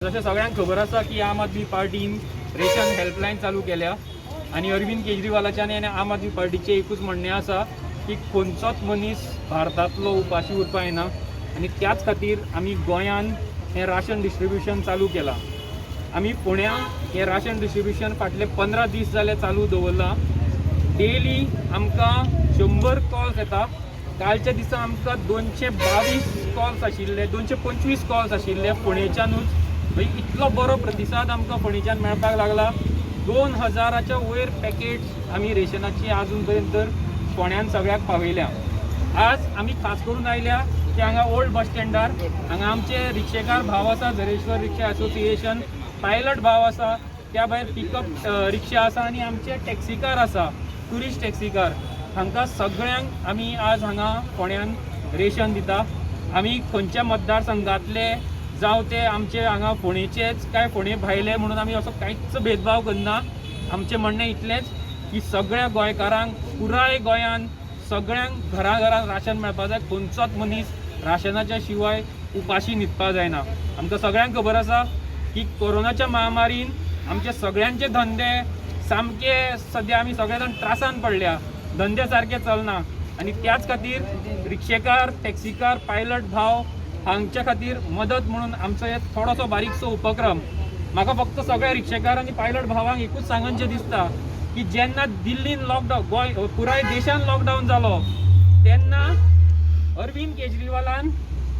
जशें सगळ्यांक खबर आसा की आम आदमी पार्टीन रेशन हेल्पलायन चालू केल्या आणि अरविंद केजरीवालाच्यान आनी आम आदमी पार्टीचें एकूच म्हणणें आसा की खंयचोच मनीस भारतांतलो उपाशी उरपा येना आनी त्याच खातीर आमी गोंयान हें राशन डिस्ट्रिब्युशन चालू केलां। आमी पुण्या हें राशन डिस्ट्रिब्युशन फाटले 15 दीस जाले चालू दवरलां। डेली आमकां 100 कॉल्स येता। कालच्या दिसा आमकां 222 कॉल्स आशिल्ले, 225 कॉल्स आशिल्ले पुणेच्यानूच। इतलो बरो प्रतिसाद आमकां फोंडेच्यान मेळपाक लागला। 2000च्या वयर पॅकेट्स आमी रेशनाची आजून पर्यंत फोंड्यान सगळ्याक पावयल्या। आज आमी खास करून आयल्या की हांगा ओल्ड बस स्टँडार हांगा आमचे रिक्षेकार भाव आसा, झरेश्वर रिक्षा असोसिएशन, पायलट भाव आसा, त्या भायर पिकअप रिक्षा आसा आनी आमचे टॅक्सीकार आसा, ट्युरिस्ट टॅक्सीकार, हांकां सगळ्यांक आमी आज हांगा फोंड्यान रेशन दिता। आमी खंयच्या मतदारसंघातले जावं ते आमचे हांगा फोंडेचेच काय फोंडे भायले म्हणून आमी असो कांयच भेदभाव करना। आमचें म्हणणें इतलेंच की सगळ्या गोंयकारांक पुराय गोंयान सगळ्यांक घरान राशन मेळपा जाय। खंयचोच मनीस राशनाच्या शिवाय उपाशी न्हिदपा जायना। आमकां सगळ्यांक खबर आसा की कोरोनाच्या महामारीन आमचे सगळ्यांचे धंदे सामके सद्या आमी सगळे जाण त्रासान पडल्या, धंदे सारके चलना आनी त्याच खातीर रिक्षेकार, टॅक्सीकार, पायलट भाव हांच्या खातीर मदत म्हणून आमचो एक थोडोसो बारीकसो उपक्रम। म्हाका फक्त सगळ्या रिक्षेकार आनी पायलट भावांक एकूच सांगनचें दिसता की जेन्ना दिल्लीन लॉकडावन, गोंय पुराय देशान लॉकडावन जालो तेन्ना अरविंद केजरीवालान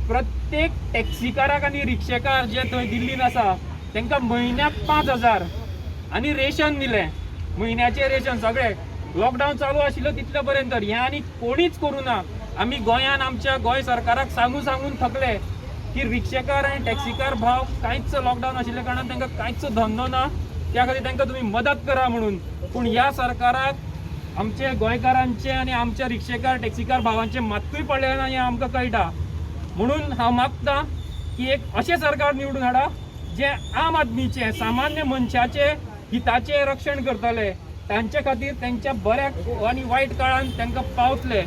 प्रत्येक टॅक्सीकाराक आनी रिक्षेकार जे थंय दिल्लीन आसा तांकां म्हयन्याक 5000 आनी रेशन दिलें। म्हयन्याचें रेशन सगळें लॉकडावन चालू आशिल्लो तितले पर्यंत हें आनी कोणीच करूं ना। आमी गोंयान आमच्या गोंय सरकाराक सांगून थकले की रिक्षेकार आनी टॅक्सीकार भाव कांयच लॉकडावन आशिल्ल्या कारणान तांकां कांयच धंदो ना, त्या खातीर तांकां तुमी मदत करा म्हणून। पूण ह्या सरकाराक आमचे गोंयकारांचे आनी आमच्या रिक्षेकार टॅक्सीकार भावांचे मात्तूय पडलें ना हें आमकां कळटा। म्हणून हांव मागतां की एक अशें सरकार निवडून हाडा जे आम आदमीचे, सामान्य मनशाचे हिताचे रक्षण करतले, तांचे खातीर तांच्या बऱ्या आनी वायट काळान तांकां पावतले।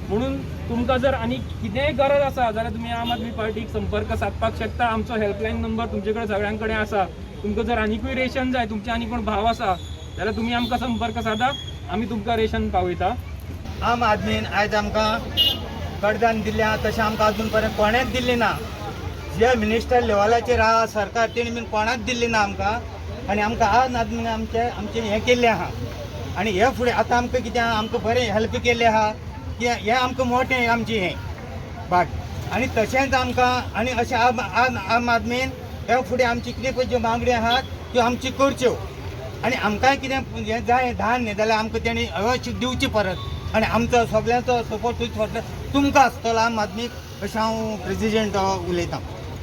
म्हणून तुमकां जर आनी कितेंय गरज आसा जाल्यार तुमी आम आदमी पार्टीक संपर्क साधपाक शकता। आमचो हेल्पलायन नंबर तुमचे कडेन सगळ्यां कडेन आसा। तुमकां जर आनीकूय रेशन जाय, तुमचे आनी कोण भाव आसा जाल्यार तुमी आमकां संपर्क साधा, आमी तुमकां रेशन पावयता। आम आदमीन आयज आमकां कडधान दिल्या तशें आमकां अजून पर्यंत कोणेच दिल्ली ना। जे मिनिस्टर लेवलाचेर आहा सरकार तेणी बीन कोणाच दिल्ली ना आमकां। आनी आमकां आज आदमीन आमचें हें केल्लें आहा आनी हे फुडें आतां आमकां कितें आमकां बरें हेल्प केल्लें आहा की हें आमकां मोठें आमचें हें भाग। आनी तशेंच आमकां आनी अशें आम आदमीन हे फुडें आमची कितें पळय ज्यो मागण्यो आहात त्यो आमची करच्यो आनी आमकांय कितें हें जाय धान्य जाल्यार आमकां तेणी अवश्य दिवची परत। आनी आमचो सगळ्यांचो सपोर्ट तुमकां आसतलो आम आदमीक, अशें हांव प्रेसिडेंट उलयतां।